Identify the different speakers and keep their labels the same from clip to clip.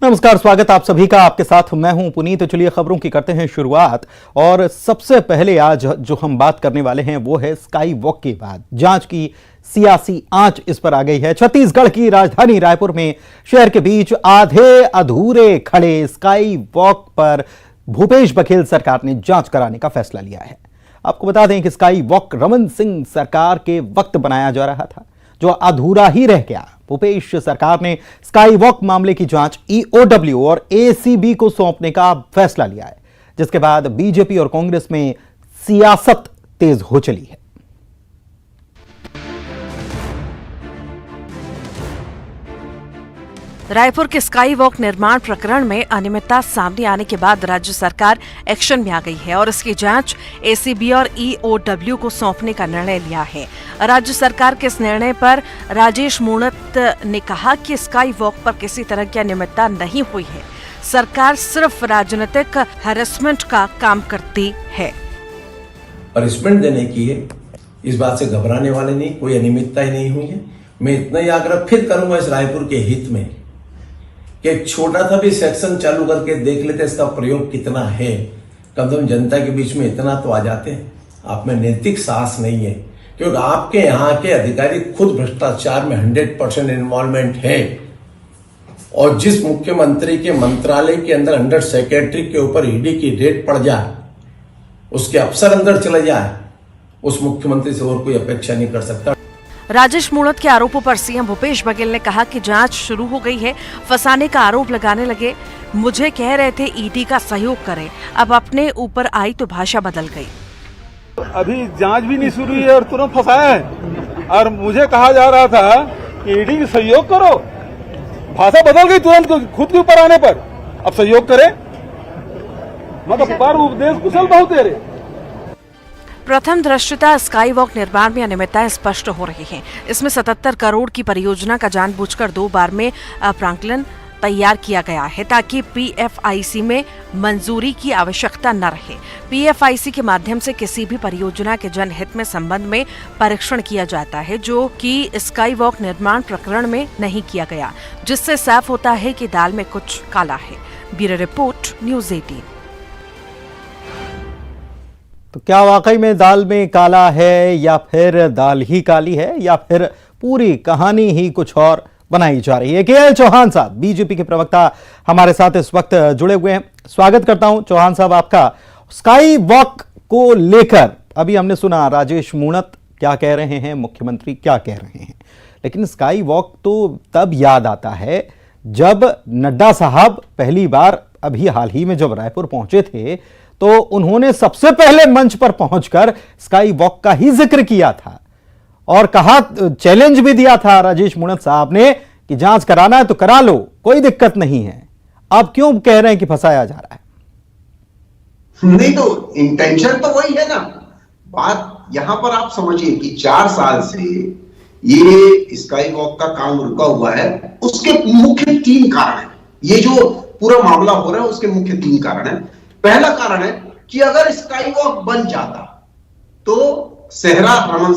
Speaker 1: नमस्कार, स्वागत आप सभी का। आपके साथ मैं हूं पुनीत। तो चलिए खबरों की करते हैं शुरुआत। और सबसे पहले आज जो हम बात करने वाले हैं वो है स्काई वॉक के बाद जांच की सियासी आंच इस पर आ गई है। छत्तीसगढ़ की राजधानी रायपुर में शहर के बीच आधे अधूरे खड़े स्काई वॉक पर भूपेश बघेल सरकार ने जांच कराने का फैसला लिया है। आपको बता दें कि स्काई वॉक रमन सिंह सरकार के वक्त बनाया जा रहा था, जो अधूरा ही रह गया। भूपेश सरकार ने स्काई वॉक मामले की जांच ईओडब्ल्यू और एसीबी को सौंपने का फैसला लिया है, जिसके बाद बीजेपी और कांग्रेस में सियासत तेज हो चली है।
Speaker 2: रायपुर के स्काई वॉक निर्माण प्रकरण में अनियमितता सामने आने के बाद राज्य सरकार एक्शन में आ गई है और इसकी जांच एसीबी और ईओडब्ल्यू को सौंपने का निर्णय लिया है। राज्य सरकार के इस निर्णय पर राजेश मूणत ने कहा कि स्काई वॉक पर किसी तरह की अनियमितता नहीं हुई है। सरकार सिर्फ राजनीतिक हैरेसमेंट का काम करती है।
Speaker 3: पनिशमेंट देने की है, इस बात से घबराने वाले नहीं, कोई अनियमितता ही नहीं हुई है। मैं इतना ही आग्रह फिर करूंगा इस रायपुर के हित में कि एक छोटा सा भी सेक्शन चालू करके देख लेते इसका प्रयोग कितना है। कम से कम जनता के बीच में इतना तो आ जाते हैं। आप में नैतिक साहस नहीं है, क्योंकि आपके यहाँ के अधिकारी खुद भ्रष्टाचार में 100% इन्वॉल्वमेंट है। और जिस मुख्यमंत्री के मंत्रालय के अंदर अंडर सेक्रेटरी के ऊपर ईडी की रेड पड़ जाए, उसके अफसर अंदर चले जाए, उस मुख्यमंत्री से और कोई अपेक्षा नहीं कर सकता।
Speaker 2: राजेश मूणत के आरोपों पर सीएम भूपेश बघेल ने कहा कि जांच शुरू हो गई है। फंसाने का आरोप लगाने लगे। मुझे कह रहे थे ईडी का सहयोग करें, अब अपने ऊपर आई तो भाषा बदल गई।
Speaker 4: अभी जांच भी नहीं शुरू हुई है और तुरंत फंसाया है। और मुझे कहा जा रहा था कि ईडी का सहयोग करो, भाषा बदल गई तुरंत खुद के ऊपर आने पर। अब सहयोग करें, मतलब बार उपदेश कुशल बहुत दे रहे।
Speaker 2: प्रथम दृष्टया स्काई वॉक निर्माण में अनियमितताएं स्पष्ट हो रही हैं। इसमें 77 करोड़ की परियोजना का जानबूझकर 2 बार में प्रांकलन तैयार किया गया है, ताकि पीएफआईसी में मंजूरी की आवश्यकता न रहे। पीएफआईसी के माध्यम से किसी भी परियोजना के जनहित में संबंध में परीक्षण किया जाता है, जो कि स्काई वॉक निर्माण प्रकरण में नहीं किया गया, जिससे साफ होता है कि दाल में कुछ काला है। Bureau report, news 18।
Speaker 1: तो क्या वाकई में दाल में काला है, या फिर दाल ही काली है, या फिर पूरी कहानी ही कुछ और बनाई जा रही है? केएल चौहान साहब, बीजेपी के प्रवक्ता, हमारे साथ इस वक्त जुड़े हुए हैं। स्वागत करता हूं चौहान साहब आपका। स्काई वॉक को लेकर अभी हमने सुना राजेश मूणत क्या कह रहे हैं, मुख्यमंत्री क्या कह रहे हैं, लेकिन स्काई वॉक तो तब याद आता है जब नड्डा साहब पहली बार अभी हाल ही में जब रायपुर पहुंचे थे, तो उन्होंने सबसे पहले मंच पर पहुंचकर स्काई वॉक का ही जिक्र किया था और कहा, चैलेंज भी दिया था राजेश मूणत साहब ने कि जांच कराना है तो करा लो, कोई दिक्कत नहीं है। अब क्यों कह रहे हैं कि फंसाया जा रहा है?
Speaker 5: नहीं, तो इंटेंशन तो वही है ना। बात यहां पर आप समझिए कि 4 साल से ये स्काई वॉक का काम रुका हुआ है। उसके मुख्य 3 कारण है। ये जो पूरा मामला हो रहा है उसके मुख्य 3 कारण है। पहला कारण है कि अगर स्काई वॉक बन जाता तो सेहरा रमन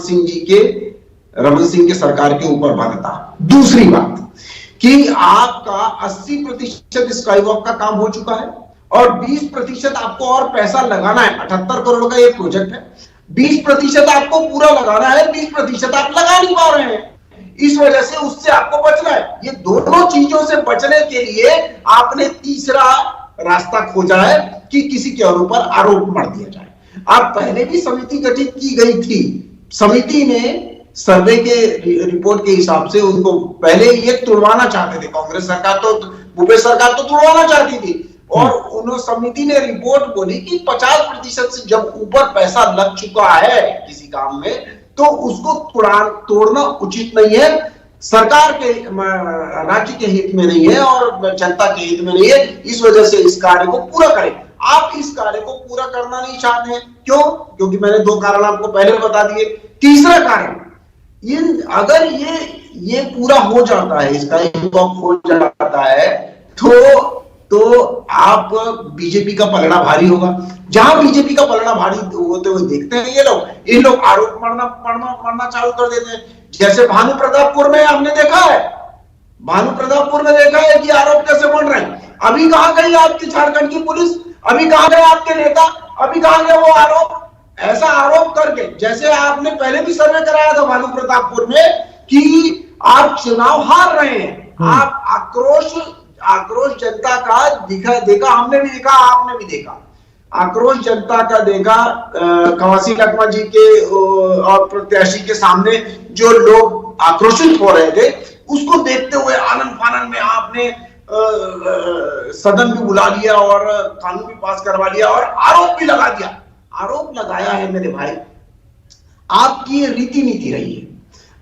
Speaker 5: सिंह के सरकार के ऊपर बनता। दूसरी बात कि आपका 80% स्काई वॉक का काम हो चुका है और 20% आपको और पैसा लगाना है। 78 करोड़ का ये प्रोजेक्ट है, 20% आपको पूरा लगाना है, 20% आप लगा नहीं पा रहे हैं। इस वजह से उससे आपको बचना है। ये दोनों चीजों से बचने के लिए आपने तीसरा रास्ता खोजा है कि किसी के ऊपर आरोप मर दिया जाए। आप पहले भी समिति गठित की गई थी। समिति ने सर्वे के रिपोर्ट के हिसाब से उनको पहले ये तुड़वाना चाहते थे। कांग्रेस सरकार तो, भूपेश सरकार तो तुड़वाना चाहती थी और उन्होंने समिति ने रिपोर्ट बोली कि 50% से जब ऊपर पैसा लग चुका है किसी काम में, तो उसको तोड़ना उचित नहीं है। सरकार के, राज्य के हित में नहीं है और जनता के हित में नहीं है। इस वजह से इस कार्य को पूरा करें। आप इस कार्य को पूरा करना नहीं चाहते हैं। क्यों? क्योंकि मैंने 2 कारण आपको पहले बता दिए। तीसरा कारण, अगर ये पूरा हो जाता है, इसका हो जाता है, तो आप बीजेपी का पलड़ा भारी होगा। जहां बीजेपी का पलड़ा भारी होते हुए देखते हैं ये लोग आरोप मरना चालू कर देते हैं। जैसे भानु प्रतापपुर में हमने देखा है, भानु प्रतापपुर में देखा है कि आरोप कैसे बन रहे हैं। अभी कहां गई आपकी झारखंड की पुलिस, अभी कहां गए आपके नेता, अभी कहां गए वो आरोप? ऐसा आरोप करके, जैसे आपने पहले भी सर्वे कराया था भानु प्रतापपुर में कि आप चुनाव हार रहे हैं, आप आक्रोश जनता का देखा, हमने भी देखा, आपने भी देखा, आक्रोश जनता का देखा। कवासी लखमा जी के और प्रत्याशी के सामने जो लोग आक्रोशित हो रहे थे, उसको देखते हुए आनंद फानन में आपने सदन भी बुला लिया और कानून भी पास करवा लिया और आरोप भी लगा दिया। आरोप लगाया है मेरे भाई, आपकी ये रीति नीति रही है,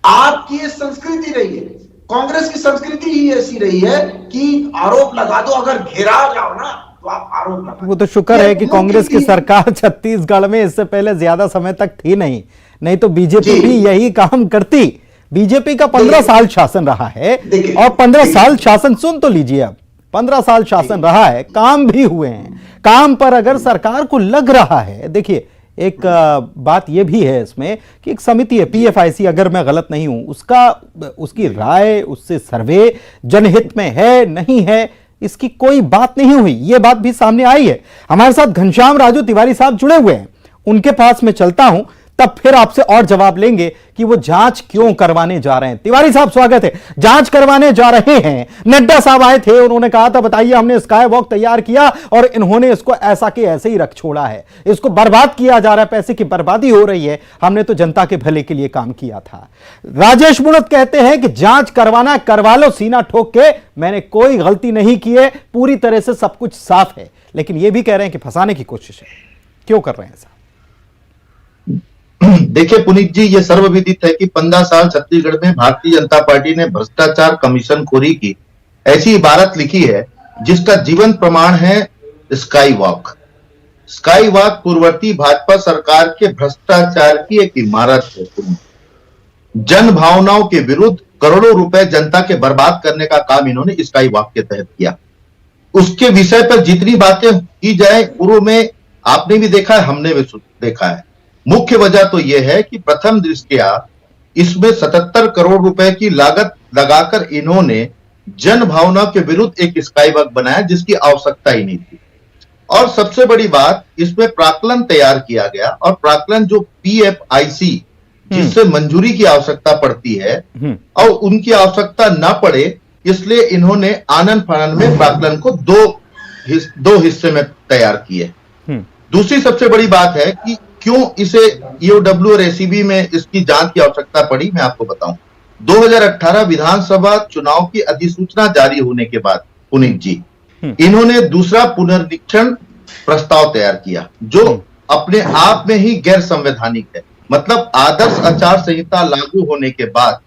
Speaker 5: आपकी ये संस्कृति रही है। कांग्रेस की संस्कृति ही ऐसी रही है कि आरोप लगा दो, अगर घेरा जाओ ना तो आप आरोप लगा।
Speaker 1: वो तो शुक्र है कि कांग्रेस की सरकार छत्तीसगढ़ में इससे पहले ज्यादा समय तक थी नहीं तो बीजेपी भी यही काम करती। बीजेपी का 15 साल शासन रहा है और 15 साल शासन, सुन तो लीजिए, अब 15 साल शासन रहा है, काम भी हुए हैं। काम पर अगर सरकार को लग रहा है, देखिए एक बात यह भी है इसमें कि एक समिति है PFIC, अगर मैं गलत नहीं हूं, उसकी राय, उससे सर्वे जनहित में है नहीं है, इसकी कोई बात नहीं हुई। यह बात भी सामने आई है। हमारे साथ घनश्याम राजू तिवारी साहब जुड़े हुए हैं, उनके पास मैं चलता हूं, तब फिर आपसे और जवाब लेंगे कि वो जांच क्यों करवाने जा रहे हैं। तिवारी साहब स्वागत है। जांच करवाने जा रहे हैं, नड्डा साहब आए थे, उन्होंने कहा था बताइए हमने स्काई वॉक तैयार किया और इन्होंने इसको ऐसा के ऐसे ही रख छोड़ा है, इसको बर्बाद किया जा रहा है, पैसे की बर्बादी हो रही है, हमने तो जनता के भले के लिए काम किया था। राजेश मुणत कहते हैं कि जांच करवाना करवा लो सीना ठोक के, मैंने कोई गलती नहीं की है, पूरी तरह से सब कुछ साफ है, लेकिन ये भी कह रहे हैं कि फंसाने की कोशिश है। क्यों कर रहे हैं ऐसा?
Speaker 6: देखिए पुनीत जी, ये सर्वविदित है कि 15 साल छत्तीसगढ़ में भारतीय जनता पार्टी ने भ्रष्टाचार कमीशन खोरी की ऐसी इबारत लिखी है जिसका जीवन प्रमाण है स्काई वॉक। स्काई वॉक पूर्ववर्ती भाजपा सरकार के भ्रष्टाचार की एक इमारत है। जन भावनाओं के विरुद्ध करोड़ों रुपए जनता के बर्बाद करने का काम इन्होंने स्काई वॉक के तहत किया। उसके विषय पर जितनी बातें की जाए, पूर्व में आपने भी देखा है, हमने भी देखा है। मुख्य वजह तो यह है कि प्रथम दृष्टया इसमें 77 करोड़ रुपए की लागत लगाकर इन्होंने जन भावना के विरुद्ध एक स्काई वॉक बनाया जिसकी आवश्यकता ही नहीं थी। और सबसे बड़ी बात, इसमें प्राक्कलन तैयार किया गया और प्राक्कलन जो PFIC जिससे मंजूरी की आवश्यकता पड़ती है और उनकी आवश्यकता ना पड़े, इसलिए इन्होंने आनन फानन में प्राक्कलन को दो हिस्से में तैयार किए। दूसरी सबसे बड़ी बात है कि क्यों इसे EOW और ACB में इसकी जांच की आवश्यकता पड़ी, मैं आपको बताऊं। 2018 विधानसभा चुनाव की अधिसूचना जारी होने के बाद पुनीत जी, इन्होंने दूसरा पुनर्निरीक्षण प्रस्ताव तैयार किया जो अपने आप में ही गैर संवैधानिक है। मतलब आदर्श आचार संहिता लागू होने के बाद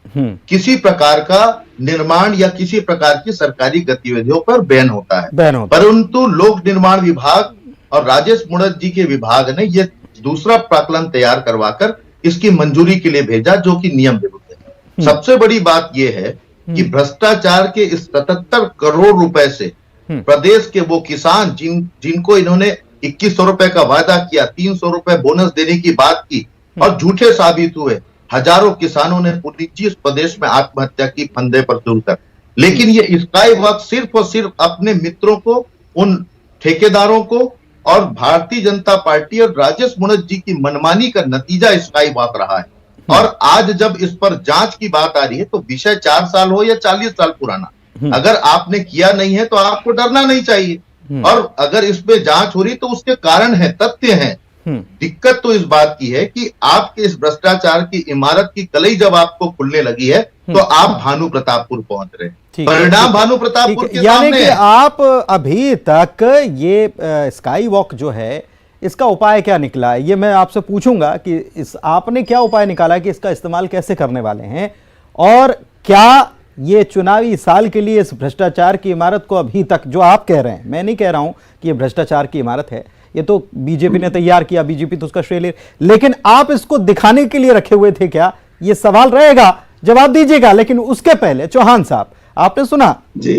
Speaker 6: किसी प्रकार का निर्माण या किसी प्रकार की सरकारी गतिविधियों पर बैन होता है, परंतु लोक निर्माण विभाग और राजेश मुणत जी के विभाग ने यह दूसरा प्राक्कलन तैयार करवाकर इसकी मंजूरी के लिए भेजा, जो कि नियम विरुद्ध है। सबसे बड़ी बात यह है कि भ्रष्टाचार के इस 77 करोड़ रुपए से प्रदेश के वो किसान जिनको इन्होंने 2100 रुपए का वादा किया, 300 रुपए बोनस देने की बात की और झूठे साबित हुए, हजारों किसानों ने पूरी चीज प्रदेश में आत्महत्या की फंदे पर तुलकर। लेकिन ये स्काई वॉक सिर्फ और सिर्फ अपने मित्रों को, उन ठेकेदारों को और भारतीय जनता पार्टी और राजेश मुणत जी की मनमानी का नतीजा स्काई वॉक रहा है। और आज जब इस पर जांच की बात आ रही है तो विषय 4 साल हो या 40 साल पुराना, अगर आपने किया नहीं है तो आपको डरना नहीं चाहिए। और अगर इस पे जांच हो रही तो उसके कारण है, तथ्य है। दिक्कत तो इस बात की है कि आपके इस भ्रष्टाचार की इमारत की कलई जब आपको खुलने लगी है तो आप भानु प्रतापपुर पहुंच रहे हैं। परिणाम भानु प्रतापपुर के
Speaker 1: यानी
Speaker 6: सामने
Speaker 1: कि
Speaker 6: है।
Speaker 1: आप अभी तक ये स्काई वॉक जो है इसका उपाय क्या निकला है, ये मैं आपसे पूछूंगा कि आपने क्या उपाय निकाला है कि इसका इस्तेमाल कैसे करने वाले हैं, और क्या ये चुनावी साल के लिए इस भ्रष्टाचार की इमारत को अभी तक, जो आप कह रहे हैं, मैं नहीं कह रहा हूं कि ये भ्रष्टाचार की इमारत है, ये तो बीजेपी ने तैयार किया, बीजेपी तो उसका श्रेय ले, लेकिन आप इसको दिखाने के लिए रखे हुए थे क्या? ये सवाल रहेगा, जवाब दीजिएगा। लेकिन उसके पहले चौहान साहब, आपने सुना
Speaker 5: जी,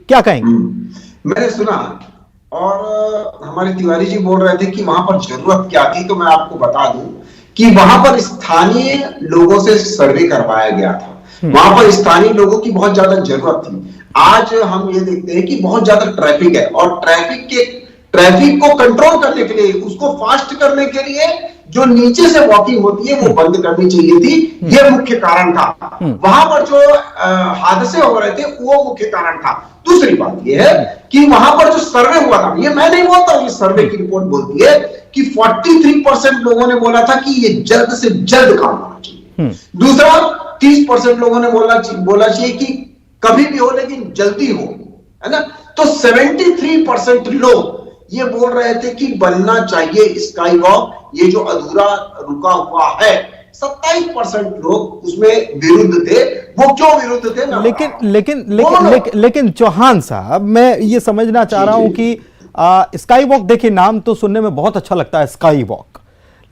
Speaker 1: क्या कहेंगे?
Speaker 5: मैंने सुना और हमारे तिवारी जी बोल रहे थे कि वहां पर जरूरत क्या थी, तो मैं आपको बता दूं कि वहां पर स्थानीय लोगों से सर्वे करवाया गया था। वहां पर स्थानीय लोगों की बहुत ज्यादा जरूरत थी। आज हम ये देखते हैं कि बहुत ज्यादा ट्रैफिक है और ट्रैफिक को कंट्रोल करने के लिए, उसको फास्ट करने के लिए जो नीचे से वॉकिंग होती है वो बंद करनी चाहिए थी। ये मुख्य कारण था। वहां पर जो हादसे हो रहे थे वो मुख्य कारण था। दूसरी बात ये है कि वहां पर जो सर्वे हुआ था, ये मैं नहीं बोलता हूं, ये सर्वे की रिपोर्ट बोलती है कि 43% लोगों ने बोला था कि ये जल्द से जल्द काम होना चाहिए। दूसरा 30% लोगों ने बोला चाहिए कि कभी भी हो लेकिन जल्दी हो, है ना। तो 73% लोग ये बोल रहे थे कि बनना चाहिए स्काई वॉक, ये जो अधूरा रुका हुआ है। 27% लोग उसमें विरुद्ध थे। वो क्यों विरुद्ध थे ना,
Speaker 1: लेकिन चौहान साहब, मैं ये समझना चाह रहा हूं कि स्काई वॉक, देखिए नाम तो सुनने में बहुत अच्छा लगता है स्काई वॉक,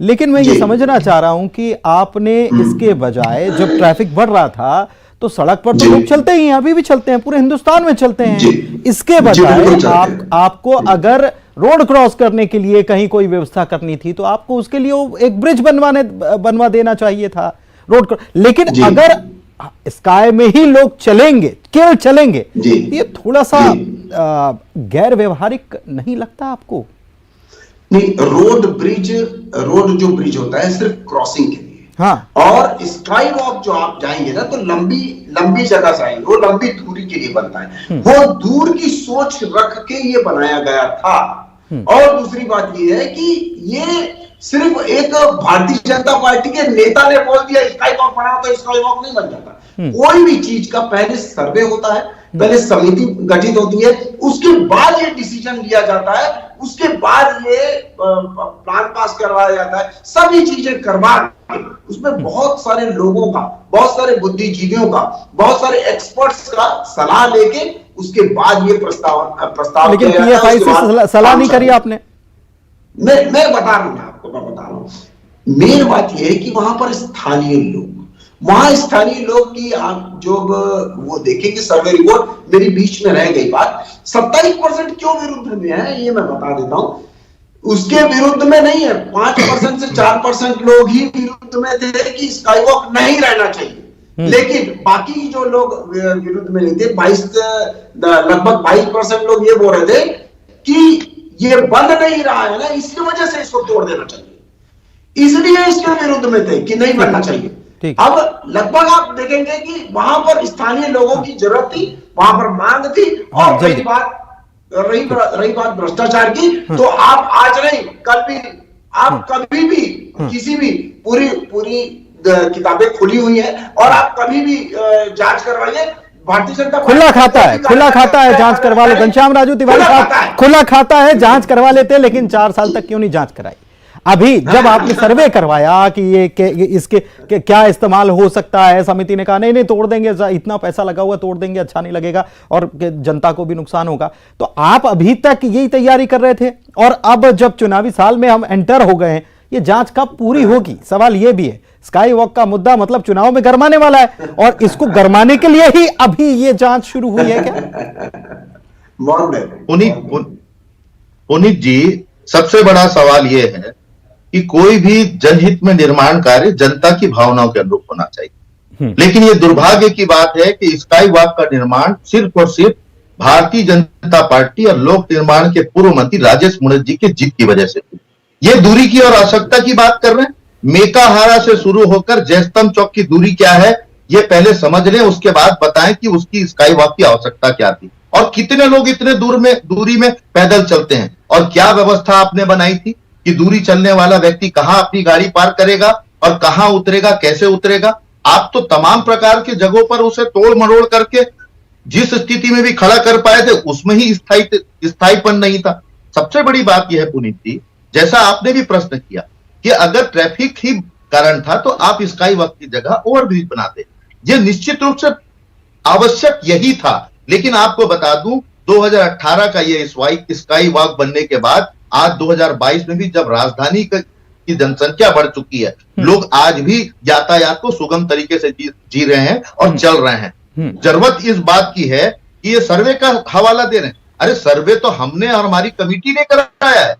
Speaker 1: लेकिन मैं ये समझना चाह रहा हूं कि आपने इसके बजाय जब ट्रैफिक बढ़ रहा था तो सड़क पर तो लोग चलते ही हैं, अभी भी चलते हैं, पूरे हिंदुस्तान में चलते हैं। इसके बजाय आपको अगर रोड क्रॉस करने के लिए कहीं कोई व्यवस्था करनी थी तो आपको उसके लिए एक ब्रिज बनवा देना चाहिए था रोड। लेकिन अगर स्काई में ही लोग चलेंगे, केवल चलेंगे, ये थोड़ा सा गैर व्यवहारिक नहीं लगता आपको?
Speaker 5: नहीं, रोड जो ब्रिज होता है सिर्फ क्रॉसिंग के लिए। हाँ। और स्काई वॉक जो आप जाएंगे ना तो लंबी जगह से आएंगे, वो लंबी दूरी के लिए बनता है। वो दूर की सोच रख के ये बनाया गया था। और दूसरी बात ये है कि ये सिर्फ एक भारतीय जनता पार्टी के नेता ने बोल दिया स्काई वॉक बनाओ तो स्काई वॉक नहीं बन जाता। कोई भी चीज का पहले सर्वे होता है, पहले समिति गठित होती है, उसके बाद ये डिसीजन लिया जाता है, उसके बाद ये प्लान पास करवाया जाता है। सभी चीजें करवा उसमें बहुत सारे लोगों का, बहुत सारे बुद्धिजीवियों का, बहुत सारे एक्सपर्ट्स का सलाह लेके उसके बाद ये प्रस्ताव।
Speaker 1: लेकिन पीएफआई से सलाह नहीं करी आपने?
Speaker 5: मैं बता रहा हूं आपको, मैं बता रहा हूं। मेन बात यह है कि वहां पर स्थानीय लोग की आप जो वो देखेंगे सर्वे रिपोर्ट, मेरी बीच में रह गई बात। 27% क्यों विरुद्ध में है ये मैं बता देता हूं। उसके विरुद्ध में नहीं है, 5% से 4% लोग ही विरुद्ध में थे कि स्काई वॉक नहीं रहना चाहिए। लेकिन बाकी जो लोग विरुद्ध में नहीं थे, लगभग 22% लोग ये बोल रहे थे कि ये बन नहीं रहा है ना, इसकी वजह से इसको तोड़ देना चाहिए, इसलिए इसके विरुद्ध में थे कि नहीं बनना चाहिए। अब लगभग आप देखेंगे कि वहां पर स्थानीय लोगों की जरूरत थी, वहां पर मांग थी। और रही बात भ्रष्टाचार की, तो आप आज नहीं कल भी, आप कभी भी किसी भी पूरी किताबें खुली हुई हैं और आप कभी भी जांच करवाइए। भारतीय जनता
Speaker 1: खुला खाता है, जांच करवा ले। घनश्याम राजू तिवारी साहब, खुला खाता है, जांच करवा लेते, लेकिन 4 साल तक क्यों नहीं जांच कराई? अभी जब आपने सर्वे करवाया कि इसके क्या इस्तेमाल हो सकता है, समिति ने कहा नहीं तोड़ देंगे, इतना पैसा लगा हुआ, तोड़ देंगे, अच्छा नहीं लगेगा और जनता को भी नुकसान होगा। तो आप अभी तक यही तैयारी कर रहे थे और अब जब चुनावी साल में हम एंटर हो गए हैं, ये जांच कब पूरी होगी? सवाल ये भी है। स्काई वॉक का मुद्दा मतलब चुनाव में गरमाने वाला है और इसको गरमाने के लिए ही अभी ये जांच शुरू हुई है क्या?
Speaker 6: पुनीत जी, सबसे बड़ा सवाल यह है कि कोई भी जनहित में निर्माण कार्य जनता की भावनाओं के अनुरूप होना चाहिए। लेकिन ये दुर्भाग्य की बात है कि स्काई वॉक का निर्माण सिर्फ और सिर्फ भारतीय जनता पार्टी और लोक निर्माण के पूर्व मंत्री राजेश मूणत जी की जीत की वजह से हुई। ये दूरी की और आवश्यकता की बात कर रहे हैं। मेकाहारा से शुरू होकर जयस्तंभ चौक की दूरी क्या है ये पहले समझ लें, उसके बाद बताएं कि उसकी स्काई वॉक की आवश्यकता क्या थी और कितने लोग इतने दूरी में पैदल चलते हैं और क्या व्यवस्था आपने बनाई थी कि दूरी चलने वाला व्यक्ति कहां अपनी गाड़ी पार्क करेगा और कहां उतरेगा, कैसे उतरेगा। आप तो तमाम प्रकार की जगहों पर उसे तोड़ मरोड़ करके जिस स्थिति में भी खड़ा कर पाए थे उसमें ही स्थायीपन नहीं था। सबसे बड़ी बात यह है पुनीत जी, जैसा आपने भी प्रश्न किया कि अगर ट्रैफिक ही कारण था तो आप स्काई वॉक की जगह ओवरब्रिज बनाते। यह निश्चित रूप से आवश्यक यही था। लेकिन आपको बता दूं 2018 का यह स्काई वॉक बनने के बाद आज 2022 में भी जब राजधानी की जनसंख्या बढ़ चुकी है, लोग आज भी यातायात को सुगम तरीके से जी रहे हैं और चल रहे हैं। जरूरत इस बात की है कि ये सर्वे का हवाला दे रहे हैं। अरे सर्वे तो हमने और हमारी कमेटी ने कराया है,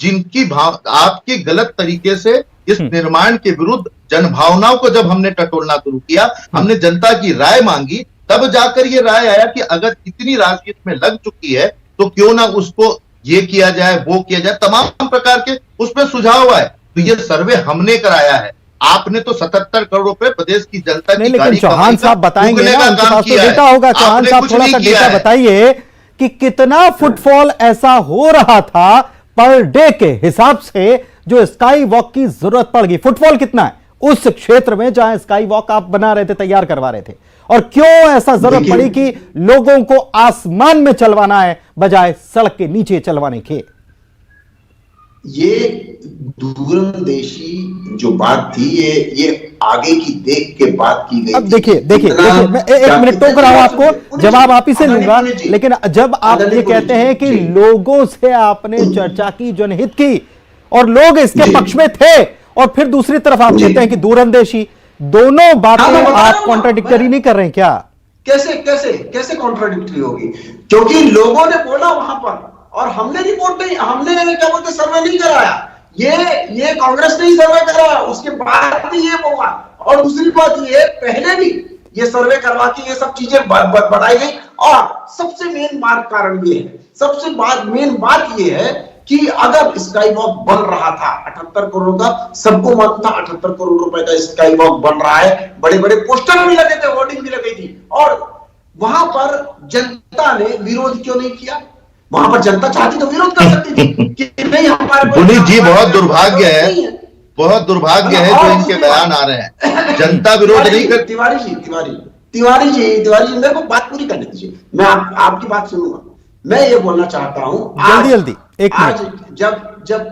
Speaker 6: जिनकी आपके गलत तरीके से इस निर्माण के विरुद्ध जनभावनाओं को जब हमने टटोलना शुरू किया, हमने जनता की राय मांगी, तब जाकर ये राय आया कि अगर इतनी राशि इसमें लग चुकी है तो क्यों ना उसको ये किया जाए, वो किया जाए, तमाम प्रकार के उसमें सुझाव आए। तो ये सर्वे हमने कराया है। आपने तो 77 करोड़ रुपए प्रदेश की जनता की
Speaker 1: लेकिन
Speaker 6: गाड़ी
Speaker 1: चौहान साहब बताएंगे ना, उनके पास तो डेटा होगा। चौहान साहब थोड़ा सा डेटा बताइए कि कितना फुटफॉल ऐसा हो रहा था पर डे के हिसाब से जो स्काई वॉक की जरूरत पड़ गई। फुटफॉल कितना है उस क्षेत्र में जहां स्काई वॉक आप बना रहे थे, तैयार करवा रहे थे, और क्यों ऐसा जरूरत पड़ी कि लोगों को आसमान में चलवाना है बजाय सड़क के नीचे चलवाने के?
Speaker 5: ये दूरंदेशी जो बात थी, ये आगे की देख के बात की गई।
Speaker 1: अब देखिए मैं एक मिनट टोक रहा हूं आपको, जवाब आप ही से लूंगा, लेकिन जब आप ये कहते हैं कि लोगों से आपने चर्चा की, जनहित की, और लोग इसके पक्ष में थे, और फिर दूसरी तरफ आप कहते हैं कि दूरंदेशी, दोनों बातें आप कॉन्ट्राडिक्टरी नहीं कर रहे हैं क्या?
Speaker 5: कैसे कैसे कैसे कॉन्ट्राडिक्टरी होगी? क्योंकि लोगों ने बोला वहां पर, और हमने रिपोर्ट नहीं, हमने क्या बोलते सर्वे नहीं कराया, ये कांग्रेस ने ही सर्वे कराया, उसके बाद भी ये बोला। और दूसरी बात ये, पहले भी ये सर्वे करवा के ये सब चीजें बढ़ाई गई। और सबसे मेन कारण ये है, मेन बात ये है कि अगर स्काई वॉक बन रहा था 78 करोड़ का, सबको मत था 78 करोड़ रुपए का स्काई वॉक बन रहा है, बड़े बड़े पोस्टर भी लगे थे, होर्डिंग भी लगी थी, और वहां पर जनता ने विरोध क्यों नहीं किया? वहां पर जनता चाहती तो विरोध कर सकती थी कि नहीं हमारे।
Speaker 6: पुनीत जी, बहुत दुर्भाग्य है जो इनके बयान आ रहे हैं, जनता विरोध नहीं करती।
Speaker 5: तिवारी जी मेरे को बात पूरी करने दीजिए, मैं आपकी बात सुनूंगा। मैं ये बोलना चाहता हूं,
Speaker 1: जल्दी
Speaker 5: आज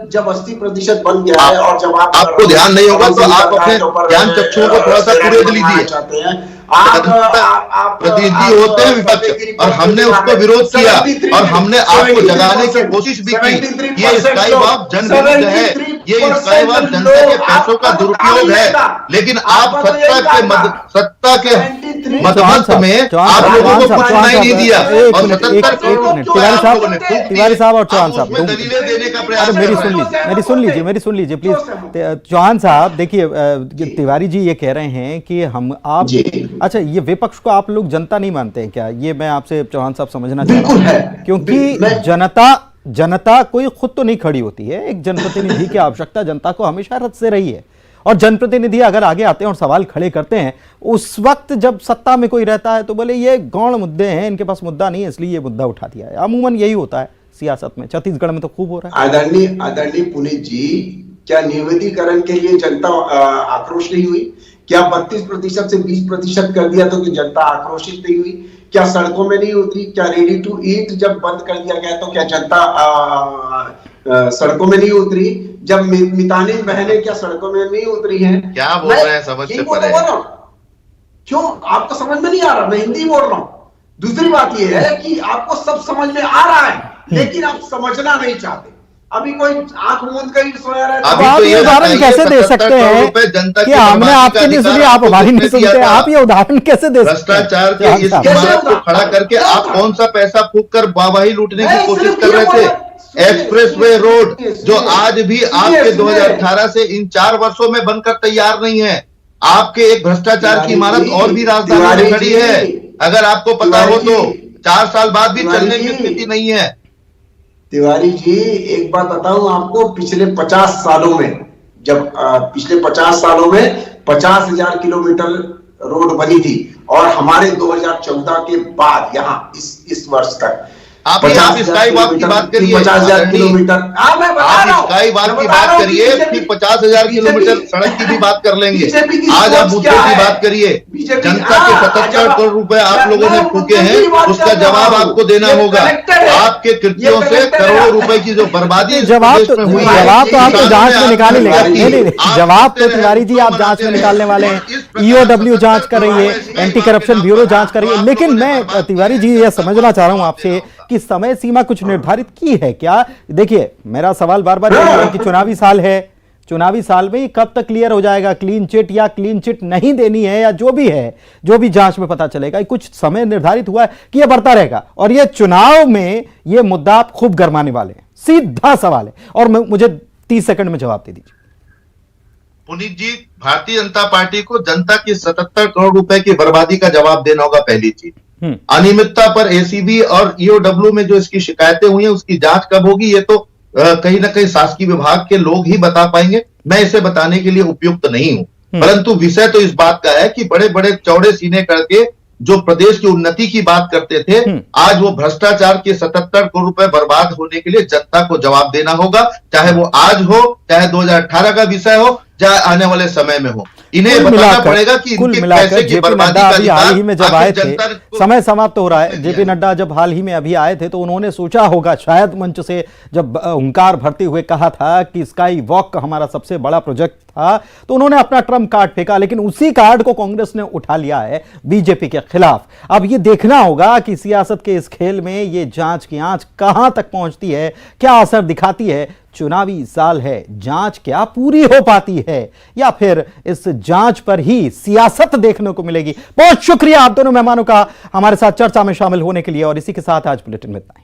Speaker 5: जब 80% बन गया है, और जब
Speaker 6: आपको ध्यान नहीं होगा तो आप अपने ज्ञान चक्षुओं को थोड़ा सा पूरे लीजिए।
Speaker 5: चाहते हैं
Speaker 6: आप प्रतिनिधि होते हैं विपक्ष, और हमने उसको विरोध किया, और हमने आपको जगाने की कोशिश भी की। ये स्काई वॉक जन विरुद्ध है, ये स्काई वॉक जनता के पैसों का दुरुपयोग है, लेकिन आप सत्ता के मदमस्त में आप लोगों को कुछ सुनाई नहीं दिया। और 77
Speaker 1: तिवारी साहब और चौहान साहब
Speaker 6: दलीलें देने का प्रयास,
Speaker 1: मेरी सुन लीजिए प्लीज। चौहान साहब देखिए, तिवारी जी ये कह रहे हैं कि आप, अच्छा, ये विपक्ष को आप लोग जनता नहीं मानते हैं क्या? ये मैं आपसे चौहान साहब समझना चाह रहा हूं, क्योंकि जनता कोई खुद तो नहीं खड़ी होती है, एक जनप्रतिनिधि की आवश्यकता जनता को हमेशा रत से रही है, और जनप्रतिनिधि अगर आगे आते हैं और सवाल खड़े करते हैं, उस वक्त जब सत्ता में कोई रहता है तो बोले ये गौण मुद्दे हैं, इनके पास मुद्दा नहीं है इसलिए ये मुद्दा उठा दिया है। अमूमन यही होता है सियासत में, छत्तीसगढ़ में तो खूब हो रहा है।
Speaker 5: आदरणीय पुनीत जी, क्या निवेदीकरण के लिए जनता आक्रोश नहीं हुई? क्या 32% से 20% कर दिया तो कि जनता आक्रोशित नहीं हुई? क्या सड़कों में नहीं उतरी? क्या रेडी टू ईट जब बंद कर दिया गया तो क्या जनता सड़कों में नहीं उतरी? जब मितानिन बहनें क्या सड़कों में नहीं उतरी हैं?
Speaker 6: क्या बोल रहे हैं, समझ से परे है।
Speaker 5: क्यों आपको समझ में नहीं आ रहा? मैं हिंदी बोल रहा हूं। दूसरी बात यह है कि आपको सब समझ में आ रहा है, लेकिन आप समझना नहीं चाहते। अभी कोई आंख मूंद कर ही सोया रहता है।
Speaker 1: आप ये उदाहरण कैसे दे सकते हैं कि हमने आपकी नहीं सुनी, आप हमारी नहीं सुनते? आप ये उदाहरण कैसे दे सकते हैं?
Speaker 6: भ्रष्टाचार के इस इमारत को खड़ा करके आप कौन सा पैसा फूंक कर वाहवाही लूटने की कोशिश कर रहे थे? एक्सप्रेसवे रोड जो आज भी आपके 2018 से इन 4 वर्षों में बनकर तैयार नहीं है, आपके एक भ्रष्टाचार की इमारत और भी राजधानी में खड़ी है। अगर आपको पता हो तो 4 साल बाद भी चलने की स्थिति नहीं है।
Speaker 5: तिवारी जी, एक बात बताऊं आपको, पिछले 50 सालों में, जब पिछले 50 सालों में 50,000 किलोमीटर रोड बनी थी, और हमारे 2014 के बाद यहाँ इस वर्ष तक
Speaker 6: आप स्काई वॉक की बात करिए,
Speaker 5: 50,000 किलोमीटर।
Speaker 6: आप स्काई वॉक की बात करिए, फिर 50,000 किलोमीटर सड़क की भी बात कर लेंगे। आज आप मुद्दे की बात करिए। जनता के 77 करोड़ रुपए आप लोगों ने फूके हैं, उसका जवाब आपको देना होगा। आपके कृत्यों से करोड़ों रुपए की जो बर्बादी
Speaker 1: जवाब तो आपको जांच में निकाल लेगा। नहीं, जवाब तो तिवारी जी आप जांच में निकालने वाले हैं। ईओडब्ल्यू जांच कर रही है, एंटी करप्शन ब्यूरो जांच कर रही है, लेकिन मैं तिवारी जी यह समझना चाह रहा हूं आपसे कि समय सीमा कुछ निर्धारित की है क्या? देखिए, मेरा सवाल बार बार यही है कि चुनावी साल है, चुनावी साल में कब तक क्लियर हो जाएगा क्लीन चिट, या क्लीन चिट नहीं देनी है, या जो भी है, जो भी जांच में पता चलेगा, कुछ समय निर्धारित हुआ है कि यह बढ़ता रहेगा? और यह चुनाव में यह मुद्दा आप खूब गरमाने वाले हैं। सीधा सवाल है, और मुझे 30 सेकंड में जवाब दे दीजिए।
Speaker 6: पुनीत जी, भारतीय जनता पार्टी को जनता की 77 करोड़ रुपए की बर्बादी का जवाब देना होगा। पहली चीज, अनियमितता पर एसीबी और ईओडब्ल्यू में जो इसकी शिकायतें हुई हैं उसकी जांच कब होगी, ये तो कहीं ना कहीं शासकीय विभाग के लोग ही बता पाएंगे। मैं इसे बताने के लिए उपयुक्त नहीं हूं, परंतु विषय तो इस बात का है कि बड़े बड़े चौड़े सीने करके जो प्रदेश की उन्नति की बात करते थे, आज वो भ्रष्टाचार के 77 करोड़ रुपए बर्बाद होने के लिए जनता को जवाब देना होगा, चाहे वो आज हो, चाहे 2018 का विषय हो, चाहे आने वाले समय में हो। इन्हें बताना पड़ेगा कि
Speaker 1: कुल मिलाकर जेपी नड्डा अभी हाल ही में जब आए थे, समय समाप्त हो रहा है, जेपी नड्डा जब हाल ही में अभी आए थे तो उन्होंने सोचा होगा शायद मंच से जब हुंकार भरते हुए कहा था कि स्काई वॉक हमारा सबसे बड़ा प्रोजेक्ट था, तो उन्होंने अपना ट्रम्प कार्ड फेंका, लेकिन उसी कार्ड को कांग्रेस ने उठा लिया है बीजेपी के खिलाफ। अब ये देखना होगा कि सियासत के इस खेल में ये जांच की आंच कहां तक पहुंचती है, क्या असर दिखाती है। चुनावी साल है, जांच क्या पूरी हो पाती है या फिर इस जांच पर ही सियासत देखने को मिलेगी। बहुत शुक्रिया आप दोनों मेहमानों का हमारे साथ चर्चा में शामिल होने के लिए, और इसी के साथ आज बुलेटिन में इतना ही।